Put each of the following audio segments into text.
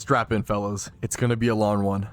Strap in, fellas. It's gonna be a long one.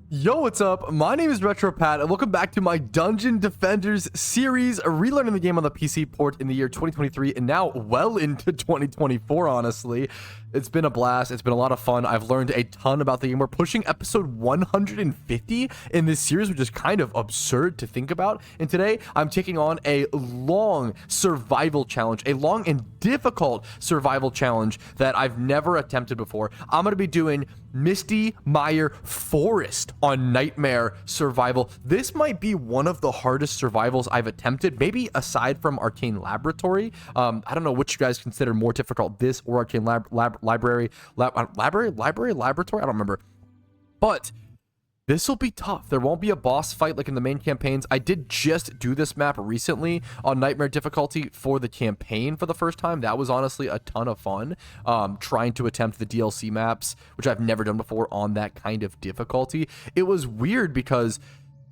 Yo, what's up? My name is RetroPat, and welcome back to my Dungeon Defenders series, relearning the game on the PC port in the year 2023, and now well into 2024, honestly. It's been a blast. It's been a lot of fun. I've learned a ton about the game. We're pushing episode 150 in this series, which is kind of absurd to think about. And today, I'm taking on a long survival challenge, a long and difficult survival challenge that I've never attempted before. I'm going to be doing Mystymire Forest on Nightmare Survival. This might be one of the hardest survivals I've attempted, maybe aside from Arcane Laboratory. I don't know which you guys consider more difficult, this or Arcane Laboratory. I don't remember. But this will be tough. There won't be a boss fight like in the main campaigns. I did just do this map recently on Nightmare difficulty for the campaign for the first time. That was honestly a ton of fun, trying to attempt the DLC maps, which I've never done before on that kind of difficulty. It was weird because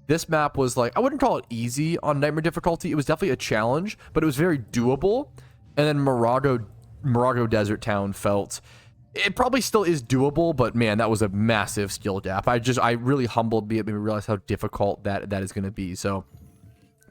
this map was like, I wouldn't call it easy on Nightmare difficulty. It was definitely a challenge, but it was very doable. And then Morago Desert Town felt... It probably still is doable, but man, that was a massive skill gap. I really humbled me. It made me realize how difficult that is going to be. So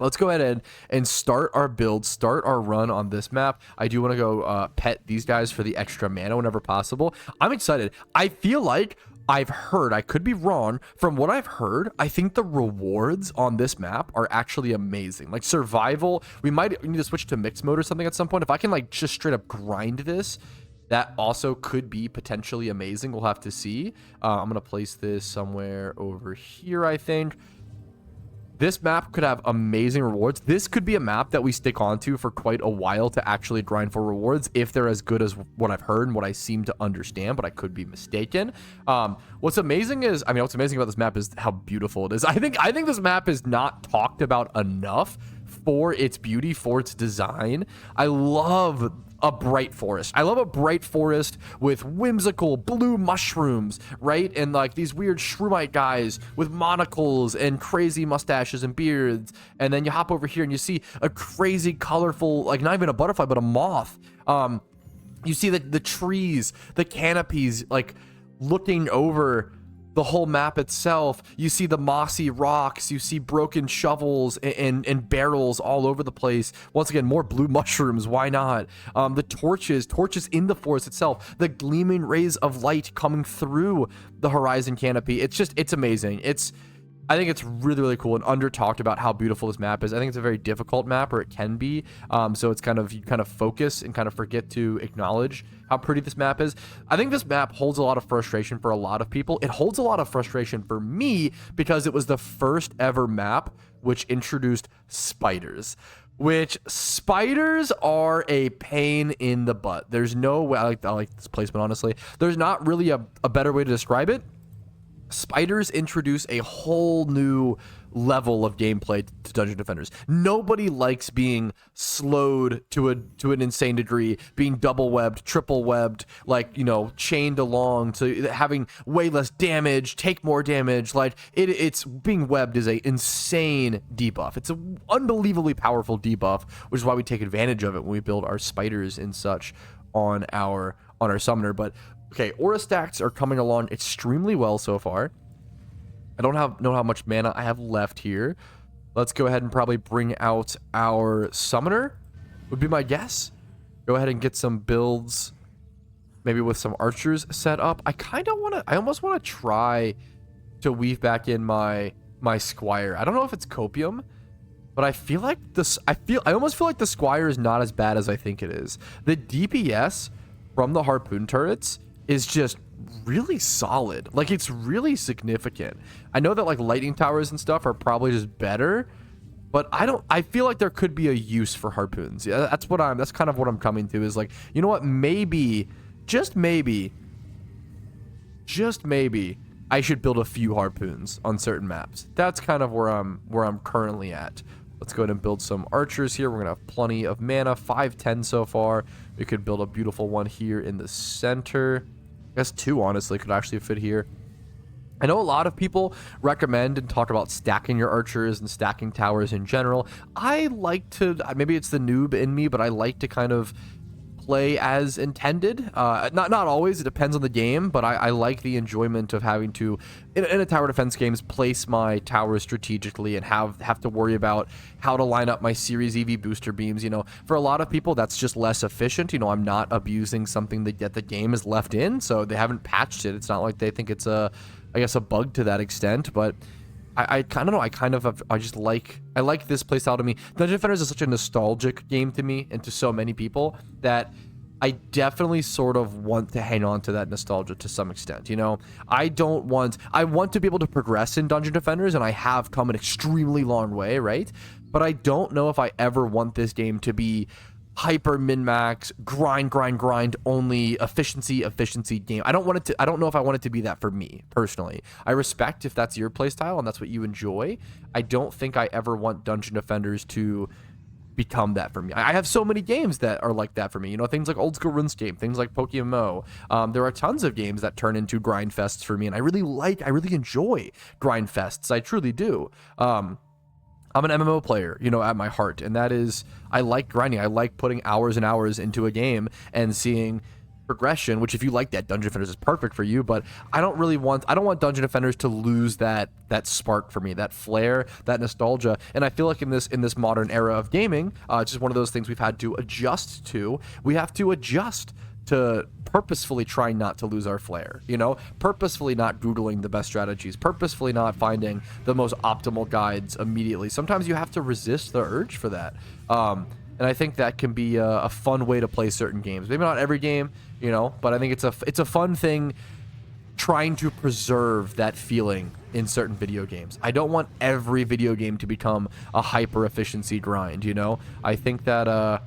let's go ahead and start our build, start our run on this map. I do want to go pet these guys for the extra mana whenever possible. I'm excited. I feel like I've heard, I could be wrong, from what I've heard, I think the rewards on this map are actually amazing. Like survival, we might need to switch to mixed mode or something at some point. If I can like just straight up grind this, that also could be potentially amazing. We'll have to see. I'm going to place this somewhere over here, I think. This map could have amazing rewards. This could be a map that we stick onto for quite a while to actually grind for rewards if they're as good as what I've heard and what I seem to understand, but I could be mistaken. What's amazing is, what's amazing about this map is how beautiful it is. I think this map is not talked about enough for its beauty, for its design. I love a bright forest. I love a bright forest with whimsical blue mushrooms, right? And like these weird shroomite guys with monocles and crazy mustaches and beards. And then you hop over here and you see a crazy colorful, like not even a butterfly, but a moth. You see the trees, the canopies, like looking over the whole map itself. You see the mossy rocks, you see broken shovels and barrels all over the place. Once again, more blue mushrooms, why not? The torches in the forest itself, the gleaming rays of light coming through the horizon canopy. It's amazing. I think it's really, really cool and under talked about how beautiful this map is. I think it's a very difficult map, or it can be. So it's you kind of focus and kind of forget to acknowledge how pretty this map is. I think this map holds a lot of frustration for a lot of people. It holds a lot of frustration for me because it was the first ever map which introduced spiders. Which spiders are a pain in the butt. There's no way. I like this placement, honestly. There's not really a better way to describe it. Spiders introduce a whole new level of gameplay to Dungeon Defenders. Nobody likes being slowed to an insane degree, being double webbed, triple webbed, like, you know, chained along to having way less damage, take more damage. Like it's being webbed is a insane debuff. It's an unbelievably powerful debuff, which is why we take advantage of it when we build our spiders and such on our summoner. But okay, aura stacks are coming along extremely well so far. I don't know how much mana I have left here. Let's go ahead and probably bring out our summoner, would be my guess. Go ahead and get some builds, maybe with some archers set up. I almost want to try to weave back in my squire. I don't know if it's copium, but I feel like I almost feel like the squire is not as bad as I think it is. The DPS from the harpoon turrets is just really solid. Like, it's really significant. I know that like lightning towers and stuff are probably just better, but I feel like there could be a use for harpoons. Yeah, that's kind of what I'm coming to, is like, you know what, maybe, just maybe I should build a few harpoons on certain maps. That's kind of where I'm currently at. Let's go ahead and build some archers here. We're gonna have plenty of mana, 510 so far. We could build a beautiful one here in the center. I guess 2 honestly could actually fit here. I know a lot of people recommend and talk about stacking your archers and stacking towers in general. I like to, maybe it's the noob in me, but I like to kind of play as intended. Not always. It depends on the game, but I like the enjoyment of having to, in a tower defense games, place my towers strategically and have to worry about how to line up my Series EV booster beams. You know, for a lot of people, that's just less efficient. You know, I'm not abusing something that the game is left in, so they haven't patched it. It's not like they think it's I guess a bug to that extent, but I kind of know. I like this playstyle to me. Dungeon Defenders is such a nostalgic game to me and to so many people that I definitely sort of want to hang on to that nostalgia to some extent. You know, I want to be able to progress in Dungeon Defenders, and I have come an extremely long way, right? But I don't know if I ever want this game to be hyper min-max, grind only, efficiency game. I don't know if I want it to be that for me personally. I respect if that's your playstyle and that's what you enjoy. I don't think I ever want Dungeon Defenders to become that for me. I have so many games that are like that for me. You know, things like old school RuneScape, things like Pokemon. There are tons of games that turn into grind fests for me, and I really enjoy grind fests. I truly do. I'm an MMO player, you know, at my heart, and that is, I like grinding. I like putting hours and hours into a game and seeing progression, which if you like that, Dungeon Defenders is perfect for you, but I don't want Dungeon Defenders to lose that spark for me, that flair, that nostalgia. And I feel like in this modern era of gaming, it's just one of those things we've had to adjust to. We have to adjust to purposefully trying not to lose our flair, you know, purposefully not Googling the best strategies, purposefully not finding the most optimal guides immediately. Sometimes you have to resist the urge for that. And I think that can be a fun way to play certain games. Maybe not every game, you know, but I think it's a fun thing trying to preserve that feeling in certain video games. I don't want every video game to become a hyper efficiency grind, you know. I think that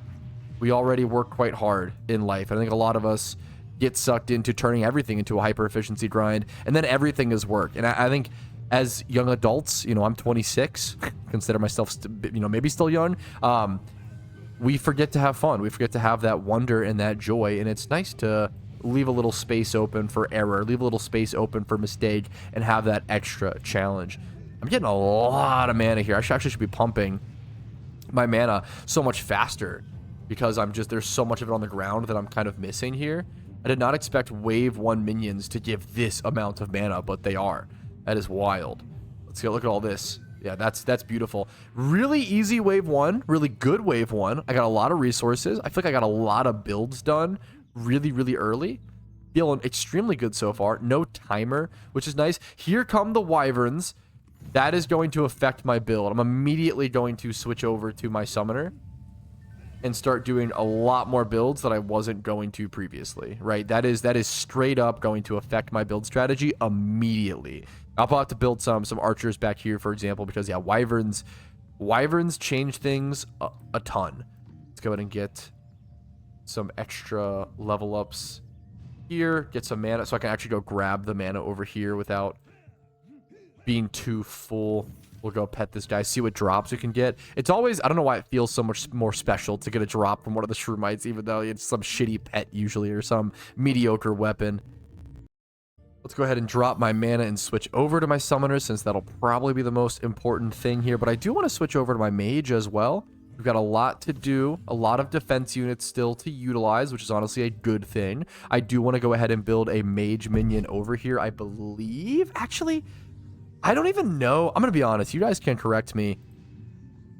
we already work quite hard in life. I think a lot of us get sucked into turning everything into a hyper efficiency grind, and then everything is work. And I think as young adults, you know, I'm 26, consider myself, you know, maybe still young. We forget to have fun. We forget to have that wonder and that joy. And it's nice to leave a little space open for error, leave a little space open for mistake, and have that extra challenge. I'm getting a lot of mana here. I actually should be pumping my mana so much faster, because there's so much of it on the ground that I'm kind of missing here. I did not expect wave 1 minions to give this amount of mana, but they are. That is wild. Let's go look at all this. Yeah, that's beautiful. Really easy wave 1, really good wave 1. I got a lot of resources. I feel like I got a lot of builds done really early. Feeling extremely good so far. No timer, which is nice. Here come the wyverns. That is going to affect my build. I'm immediately going to switch over to my summoner and start doing a lot more builds that I wasn't going to previously, right? That is straight up going to affect my build strategy immediately. I'll probably have to build some archers back here, for example, because yeah, wyverns change things a ton. Let's go ahead and get some extra level ups here, get some mana so I can actually go grab the mana over here without being too full. We'll go pet this guy, see what drops we can get. It's always, I don't know why it feels so much more special to get a drop from one of the Shroomites, even though it's some shitty pet usually or some mediocre weapon. Let's go ahead and drop my mana and switch over to my summoner, since that'll probably be the most important thing here. But I do want to switch over to my mage as well. We've got a lot to do, a lot of defense units still to utilize, which is honestly a good thing. I do want to go ahead and build a mage minion over here, I believe. Actually, I don't even know. I'm going to be honest. You guys can correct me.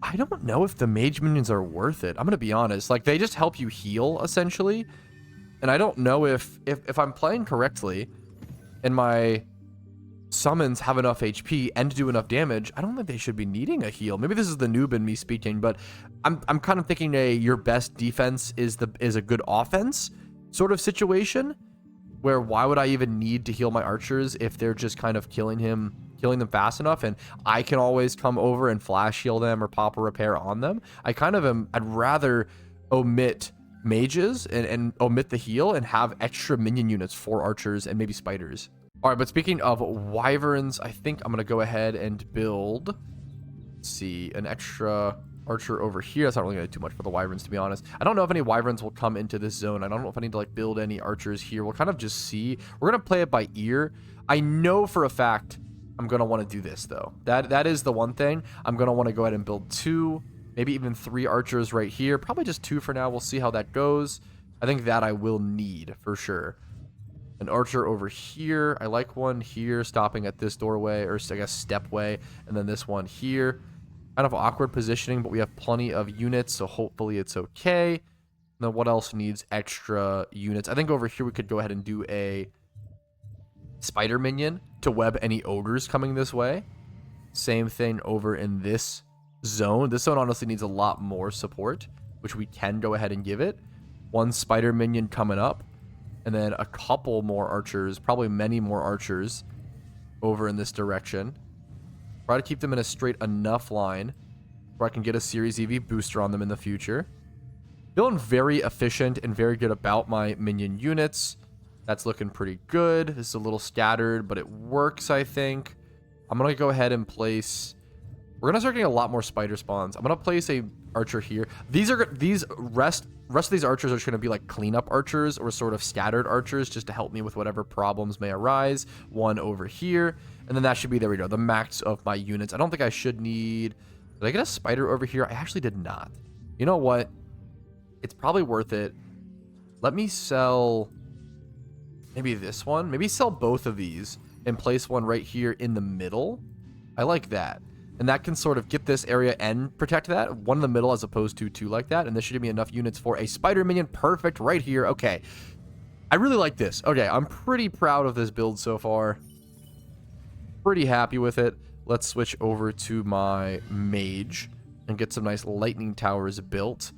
I don't know if the mage minions are worth it. I'm going to be honest. Like, they just help you heal, essentially. And I don't know if I'm playing correctly and my summons have enough HP and do enough damage, I don't think they should be needing a heal. Maybe this is the noob in me speaking, but I'm kind of thinking your best defense is a good offense sort of situation, where why would I even need to heal my archers if they're just kind of killing them fast enough, and I can always come over and flash heal them or pop a repair on them. I'd rather omit mages and omit the heal and have extra minion units for archers and maybe spiders. All right, but speaking of wyverns, I think I'm going to go ahead and build, let's see, an extra archer over here. That's not really going to do too much for the wyverns, to be honest. I don't know if any wyverns will come into this zone. I don't know if I need to like build any archers here. We'll kind of just see. We're going to play it by ear. I know for a fact I'm going to want to do this, though. That is the one thing. I'm going to want to go ahead and build 2, maybe even 3 archers right here. Probably just 2 for now. We'll see how that goes. I think that I will need for sure. An archer over here. I like one here stopping at this doorway, or I guess stepway, and then this one here. Kind of awkward positioning, but we have plenty of units, so hopefully it's okay. And then what else needs extra units? I think over here we could go ahead and do a spider minion to web any ogres coming this way. Same thing over in this zone. This zone honestly needs a lot more support, which we can go ahead and give it. One spider minion coming up, and then a couple more archers, probably many more archers over in this direction. Try to keep them in a straight enough line where I can get a Series EV booster on them in the future. Feeling very efficient and very good about my minion units. That's looking pretty good. This is a little scattered, but it works, I think. I'm going to go ahead and place... We're going to start getting a lot more spider spawns. I'm going to place a archer here. These rest of these archers are just going to be like cleanup archers or sort of scattered archers just to help me with whatever problems may arise. One over here. And then that should be, there we go, the max of my units. I don't think I should need... Did I get a spider over here? I actually did not. You know what? It's probably worth it. Let me sell... maybe this one. Maybe sell both of these and place one right here in the middle. I like that. And that can sort of get this area and protect that. One in the middle as opposed to two like that. And this should give me enough units for a spider minion. Perfect right here. Okay. I really like this. Okay, I'm pretty proud of this build so far. Pretty happy with it. Let's switch over to my mage and get some nice lightning towers built.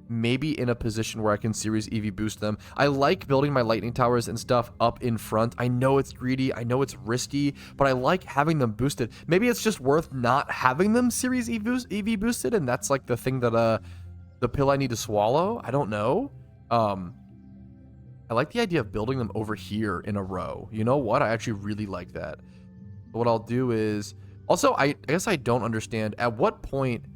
Maybe in a position where I can Series EV boost them. I like building my lightning towers and stuff up in front. I know it's greedy. I know it's risky, but I like having them boosted. Maybe it's just worth not having them Series EV boosted, and that's like the thing that the pill I need to swallow. I don't know. I like the idea of building them over here in a row. You know what? I actually really like that. But what I'll do is... Also, I guess I don't understand at what point...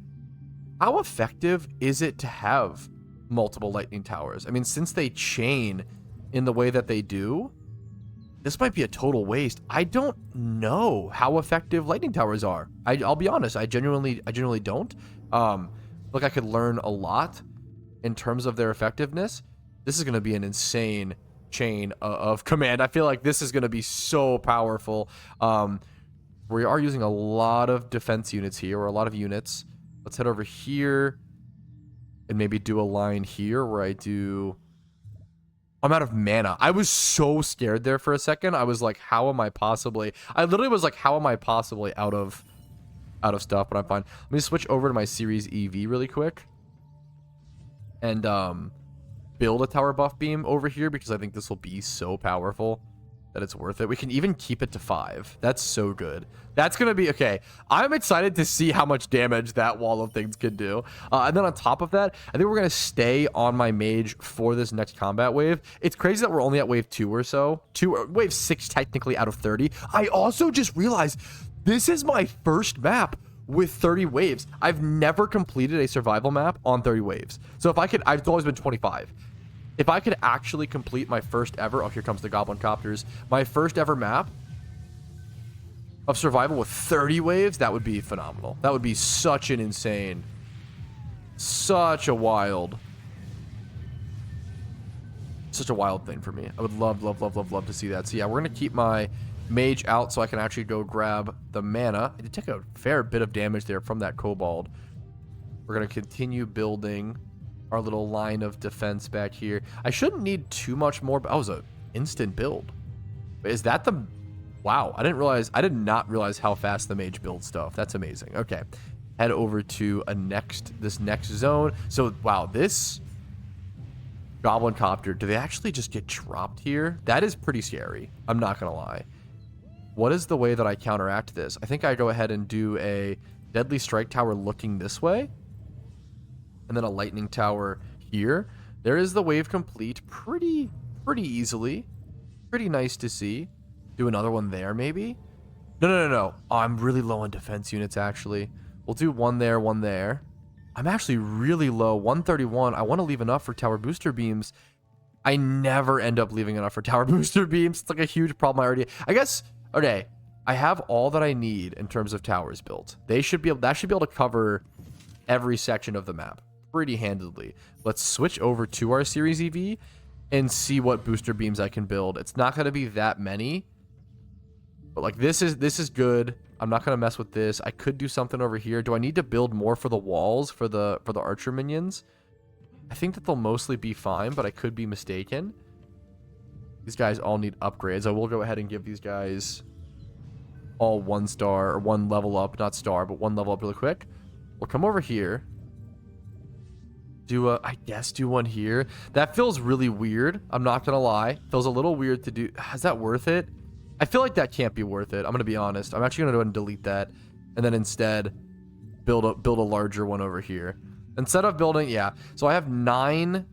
How effective is it to have multiple lightning towers? I mean, since they chain in the way that they do, this might be a total waste. I don't know how effective lightning towers are. I'll be honest. I genuinely don't. Look, I could learn a lot in terms of their effectiveness. This is going to be an insane chain of command. I feel like this is going to be so powerful. We are using a lot of defense units here, or a lot of units. Let's head over here and maybe do a line here where I do... I'm out of mana. I was so scared there for a second. I was like, how am I possibly... I literally was like, how am I possibly out of stuff, but I'm fine. Let me switch over to my Series EV really quick. And build a tower buff beam over here because I think this will be so powerful that it's worth it. We can even keep it to 5. That's so good. That's going to be... Okay, I'm excited to see how much damage that wall of things can do. And then on top of that, I think we're going to stay on my mage for this next combat wave. It's crazy that we're only at wave 2 or so. Wave 6 technically out of 30. I also just realized this is my first map with 30 waves. I've never completed a survival map on 30 waves. So if I could... I've always been 25. If I could actually complete my first ever... Oh, here comes the goblin copters. My first ever map of survival with 30 waves, that would be phenomenal. That would be such an insane... Such a wild thing for me. I would love to see that. So yeah, we're going to keep my mage out so I can actually go grab the mana. I did take a fair bit of damage there from that kobold. We're going to continue building our little line of defense back here. I shouldn't need too much more, but that was an instant build. Is that the... Wow, I did not realize how fast the mage builds stuff. That's amazing. Okay, head over to this next zone. So, wow, this goblin copter, do they actually just get dropped here? That is pretty scary. I'm not gonna lie. What is the way that I counteract this? I think I go ahead and do a deadly strike tower looking this way. And then a lightning tower here. There is the wave complete pretty easily. Pretty nice to see. Do another one there, maybe? No. Oh, I'm really low on defense units, actually. We'll do one there, one there. I'm actually really low. 131. I want to leave enough for tower booster beams. I never end up leaving enough for tower booster beams. It's like a huge problem I already... I guess... Okay. I have all that I need in terms of towers built. That should be able to cover every section of the map. pretty handedly. Let's switch over to our Series EV and see what booster beams I can build. It's not going to be that many, but like this is good. I'm not going to mess with this. I could do something over here. Do I need to build more for the walls for the archer minions? I think that they'll mostly be fine, but I could be mistaken. These guys all need upgrades. I will go ahead and give these guys all 1 star or 1 level up, not star, but 1 level up really quick. We'll come over here. I guess do one here. That feels really weird. I'm not going to lie. Feels a little weird to do. Is that worth it? I feel like that can't be worth it. I'm going to be honest. I'm actually going to go ahead and delete that. And then instead build a larger one over here. Instead of building, yeah. So I have 9. I'm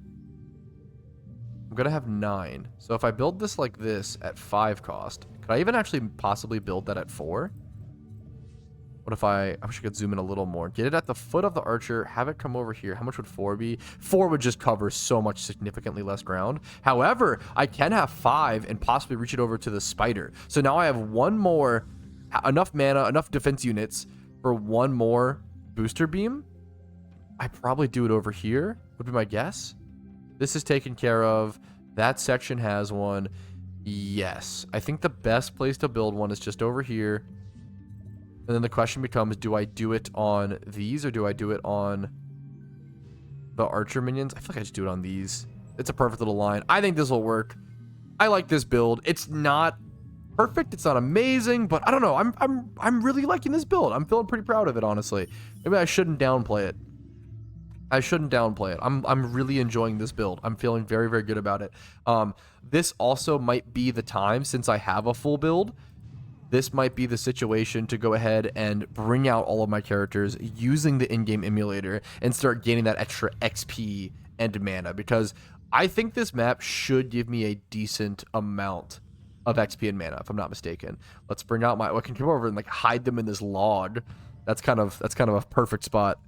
going to have 9. So if I build this like this at 5 cost, could I even actually possibly build that at 4? What if I wish I could zoom in a little more. Get it at the foot of the archer. Have it come over here. How much would 4 be? 4 would just cover so much significantly less ground. However, I can have 5 and possibly reach it over to the spider. So now I have 1 more, enough mana, enough defense units for 1 more booster beam. I probably do it over here, would be my guess. This is taken care of. That section has one. Yes. I think the best place to build one is just over here. And then the question becomes, do I do it on these or do I do it on the archer minions? I feel like I just do it on these. It's a perfect little line. I think this will work. I like this build. It's not perfect. It's not amazing, but I don't know. I'm really liking this build. I'm feeling pretty proud of it, honestly. Maybe I shouldn't downplay it. I shouldn't downplay it. I'm really enjoying this build. I'm feeling very, very good about it. This also might be the time, since I have a full build, this might be the situation to go ahead and bring out all of my characters using the in-game emulator and start gaining that extra XP and mana, because I think this map should give me a decent amount of XP and mana, if I'm not mistaken. Let's bring out I can come over and like hide them in this log. That's kind of a perfect spot.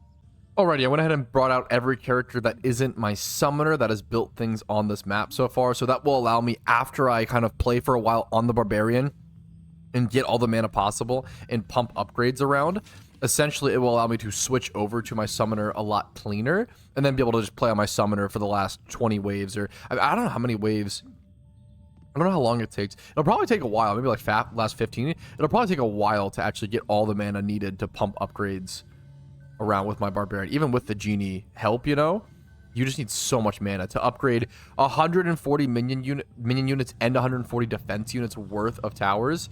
Alrighty, I went ahead and brought out every character that isn't my summoner that has built things on this map so far, so that will allow me, after I kind of play for a while on the barbarian and get all the mana possible and pump upgrades around, essentially it will allow me to switch over to my summoner a lot cleaner and then be able to just play on my summoner for the last 20 waves, or I don't know how many waves. I don't know how long it takes. It'll probably take a while, maybe like last 15. It'll probably take a while to actually get all the mana needed to pump upgrades around with my barbarian. Even with the genie help, you know, you just need so much mana to upgrade 140 minion units and 140 defense units worth of towers.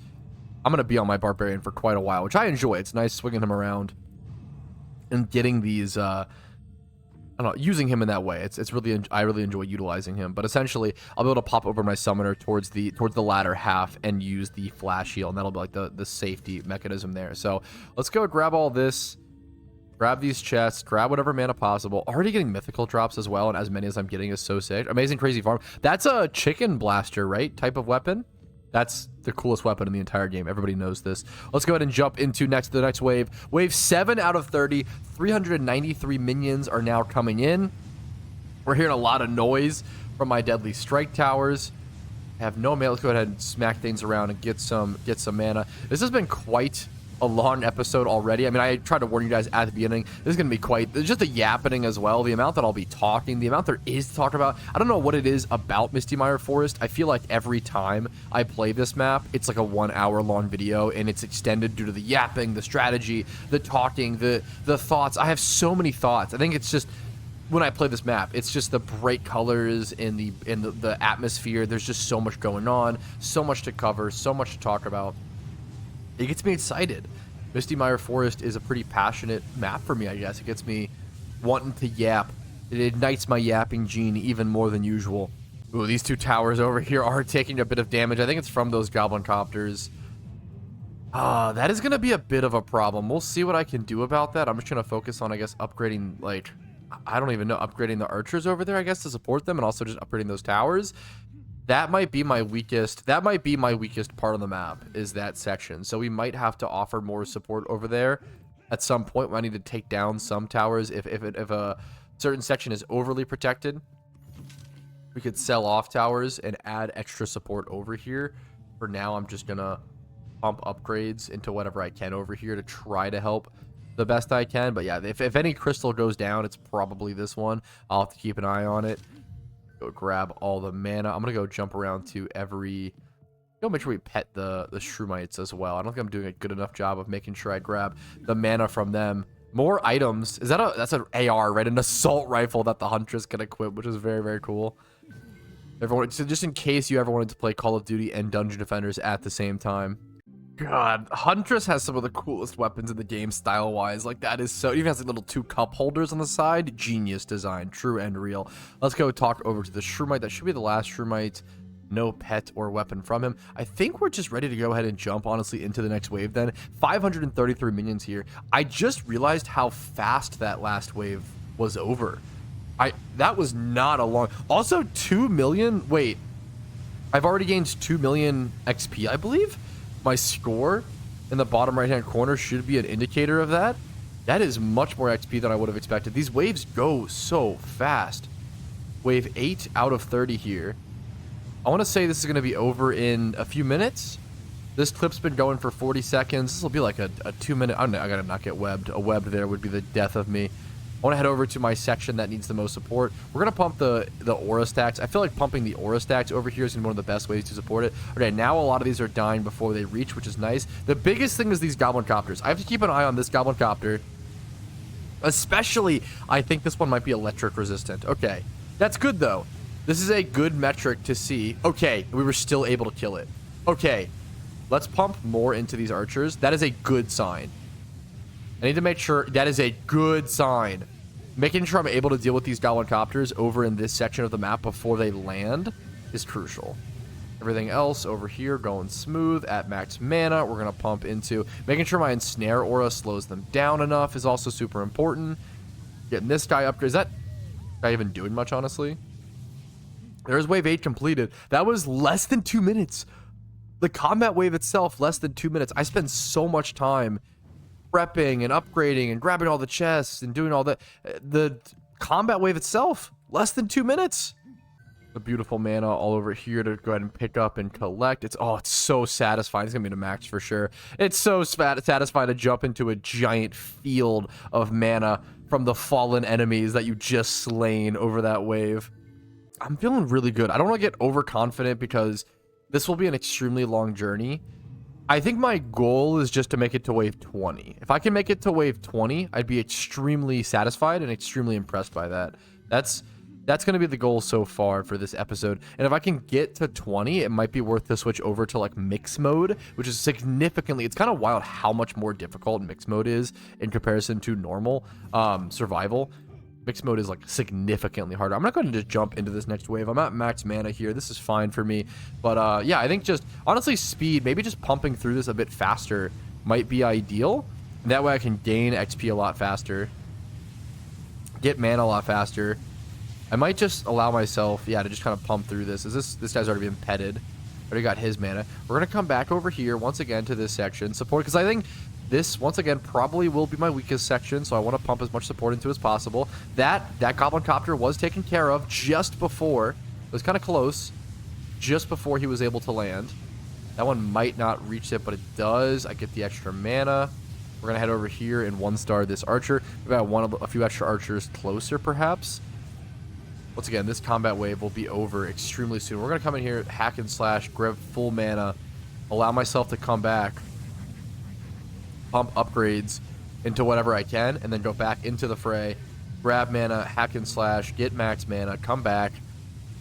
I'm going to be on my barbarian for quite a while, which I enjoy. It's nice swinging him around and getting these, I don't know, using him in that way. It's really, I really enjoy utilizing him. But essentially, I'll be able to pop over my summoner towards the latter half and use the flash heal, and that'll be like the safety mechanism there. So let's go grab all this, grab these chests, grab whatever mana possible. Already getting mythical drops as well, and as many as I'm getting is so sick. Amazing Crazy Farm. That's a chicken blaster, right? Type of weapon. That's the coolest weapon in the entire game. Everybody knows this. Let's go ahead and jump into the next wave. Wave 7 out of 30. 393 minions are now coming in. We're hearing a lot of noise from my deadly strike towers. I have no mana. Let's go ahead and smack things around and get some mana. This has been quite a long episode already. I mean, I tried to warn you guys at the beginning. This is going to be quite, just a yappening as well. The amount that I'll be talking, the amount there is to talk about. I don't know what it is about Mystymire Forest. I feel like every time I play this map, it's like a 1 hour long video, and it's extended due to the yapping, the strategy, the talking, the thoughts. I have so many thoughts. I think it's just, when I play this map, it's just the bright colors in the atmosphere. There's just so much going on, so much to cover, so much to talk about. It gets me excited. Mystymire Forest is a pretty passionate map for me, I guess. It gets me wanting to yap. It ignites my yapping gene even more than usual. Ooh, these 2 towers over here are taking a bit of damage. I think it's from those goblin copters. That is going to be a bit of a problem. We'll see what I can do about that. I'm just going to focus on, I guess, upgrading, like, I don't even know, upgrading the archers over there, I guess, to support them, and also just upgrading those towers. That might be my weakest part of the map, is that section. So we might have to offer more support over there at some point when I need to take down some towers. If a certain section is overly protected, we could sell off towers and add extra support over here. For now, I'm just gonna pump upgrades into whatever I can over here to try to help the best I can. But yeah, if any crystal goes down, it's probably this one. I'll have to keep an eye on it. Go grab all the mana. I'm gonna go jump around to every... Go make sure we pet the Shroomites as well. I don't think I'm doing a good enough job of making sure I grab the mana from them. More items. Is that that's an AR, right? An assault rifle that the Huntress can equip, which is very, very cool. Everyone, so just in case you ever wanted to play Call of Duty and Dungeon Defenders at the same time. God, Huntress has some of the coolest weapons in the game style-wise. Like, that is so... It even has like little 2 cup holders on the side. Genius design. True and real. Let's go talk over to the Shroomite. That should be the last Shroomite. No pet or weapon from him. I think we're just ready to go ahead and jump, honestly, into the next wave then. 533 minions here. I just realized how fast that last wave was over. That was not a long... Also, 2 million... Wait. I've already gained 2 million XP, I believe. My score in the bottom right-hand corner should be an indicator of that. That is much more XP than I would have expected. These waves go so fast. Wave 8 out of 30 here. I want to say this is going to be over in a few minutes. This clip's been going for 40 seconds. This will be like a 2-minute... I gotta not get webbed. A web there would be the death of me. I want to head over to my section that needs the most support. We're going to pump the aura stacks. I feel like pumping the aura stacks over here is going to be one of the best ways to support it. Okay, now a lot of these are dying before they reach, which is nice. The biggest thing is these goblin copters. I have to keep an eye on this goblin copter. Especially, I think this one might be electric resistant. Okay, that's good though. This is a good metric to see. Okay, we were still able to kill it. Okay, let's pump more into these archers. That is a good sign. I need to make sure that is a good sign. Making sure I'm able to deal with these goblin copters over in this section of the map before they land is crucial. Everything else over here going smooth at max mana. We're going to pump into... Making sure my ensnare aura slows them down enough is also super important. Getting this guy upgraded. Is that guy even doing much, honestly? There's wave 8 completed. That was less than 2 minutes. The combat wave itself, less than 2 minutes. I spend so much time prepping and upgrading and grabbing all the chests and doing all that. The combat wave itself, less than 2 minutes. The beautiful mana all over here to go ahead and pick up and collect. It's so satisfying. It's gonna be the max for sure. It's so satisfying to jump into a giant field of mana from the fallen enemies that you just slain over that wave. I'm feeling really good. I don't want to get overconfident because this will be an extremely long journey. I think my goal is just to make it to wave 20. If I can make it to wave 20, I'd be extremely satisfied and extremely impressed by that. That's going to be the goal so far for this episode. And if I can get to 20, it might be worth to switch over to like mix mode, which is significantly... It's kind of wild how much more difficult mix mode is in comparison to normal survival. Mixed mode is like significantly harder. I'm not going to just jump into this next wave. I'm at max mana here. This is fine for me. But yeah, I think just honestly speed, maybe just pumping through this a bit faster might be ideal. And that way I can gain XP a lot faster, get mana a lot faster. I might just allow myself, yeah, to just kind of pump through this. This guy's already been petted. Already got his mana. We're going to come back over here once again to this section. Support, because I think this, once again, probably will be my weakest section, so I want to pump as much support into as possible. That Goblin Copter was taken care of just before. It was kind of close. Just before he was able to land. That one might not reach it, but it does. I get the extra mana. We're going to head over here and 1-star this archer. We've got a few extra archers closer, perhaps. Once again, this combat wave will be over extremely soon. We're going to come in here, hack and slash, grab full mana, allow myself to come back, pump upgrades into whatever I can, and then go back into the fray, grab mana, hack and slash, get max mana, come back.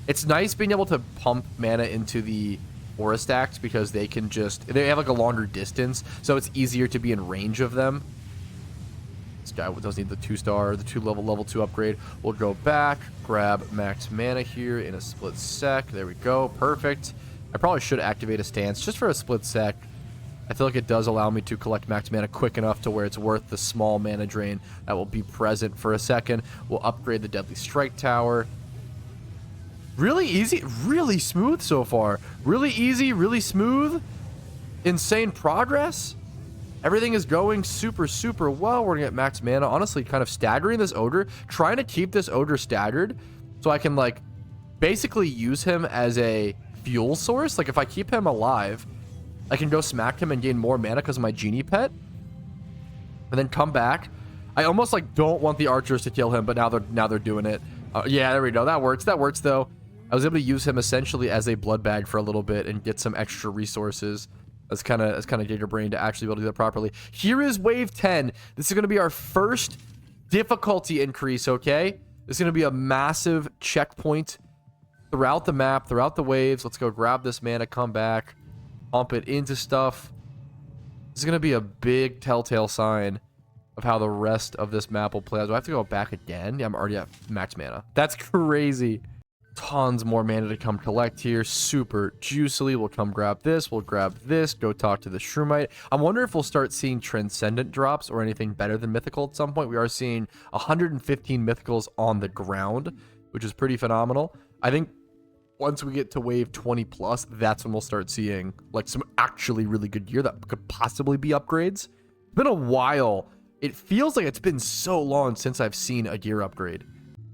It's nice being able to pump mana into the aura stacks because they have like a longer distance, so it's easier to be in range of them. This guy does need the 2-star, the level 2 upgrade. We'll go back, grab max mana here in a split sec. There we go, perfect. I probably should activate a stance just for a split sec. I feel like it does allow me to collect max mana quick enough to where it's worth the small mana drain that will be present for a second. We'll upgrade the Deadly Strike Tower. Really easy, really smooth so far. Really easy, really smooth. Insane progress. Everything is going super, super well. We're gonna get max mana. Honestly, kind of staggering this ogre. Trying to keep this ogre staggered so I can like basically use him as a fuel source. Like if I keep him alive, I can go smack him and gain more mana because of my genie pet. and then come back. I almost like don't want the archers to kill him, but now they're doing it. Yeah, there we go. That works. That works though. I was able to use him essentially as a blood bag for a little bit and get some extra resources. That's kind of Giga Brain to actually be able to do that properly. Here is wave 10. This is going to be our first difficulty increase, okay? This is going to be a massive checkpoint throughout the map, throughout the waves. Let's go grab this mana, come back, pump it into stuff. This is going to be a big telltale sign of how the rest of this map will play out. Do I have to go back again? Yeah, I'm already at max mana. That's crazy. Tons more mana to come collect here. Super juicily. We'll come grab this. We'll grab this. Go talk to the Shroomite. I wonder if we'll start seeing Transcendent drops or anything better than Mythical at some point. We are seeing 115 Mythicals on the ground, which is pretty phenomenal. I think once we get to wave 20 plus, that's when we'll start seeing like some actually really good gear that could possibly be upgrades. It's been a while. It feels like it's been so long since I've seen a gear upgrade.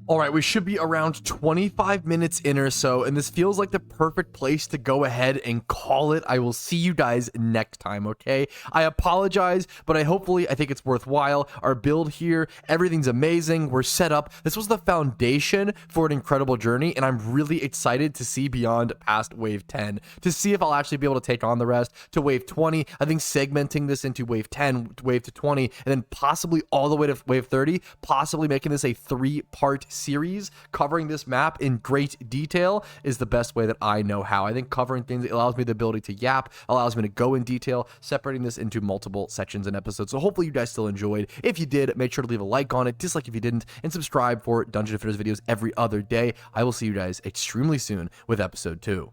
All right, we should be around 25 minutes in or so, and this feels like the perfect place to go ahead and call it. I will see you guys next time, okay? I apologize, but I think it's worthwhile. Our build here, everything's amazing. We're set up. This was the foundation for an incredible journey, and I'm really excited to see beyond past wave 10, to see if I'll actually be able to take on the rest to wave 20. I think segmenting this into wave 10, wave to 20, and then possibly all the way to wave 30, possibly making this a 3-part series covering this map in great detail is the best way that I know how. I think covering things allows me the ability to yap, allows me to go in detail, separating this into multiple sections and episodes. So hopefully you guys still enjoyed. If you did, make sure to leave a like on it, dislike if you didn't, and subscribe for Dungeon Defenders videos every other day. I will see you guys extremely soon with episode 2.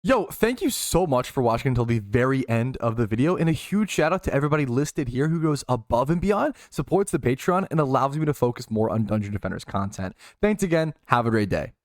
Yo, thank you so much for watching until the very end of the video, and a huge shout out to everybody listed here who goes above and beyond, supports the Patreon, and allows me to focus more on Dungeon Defenders content. Thanks again. Have a great day.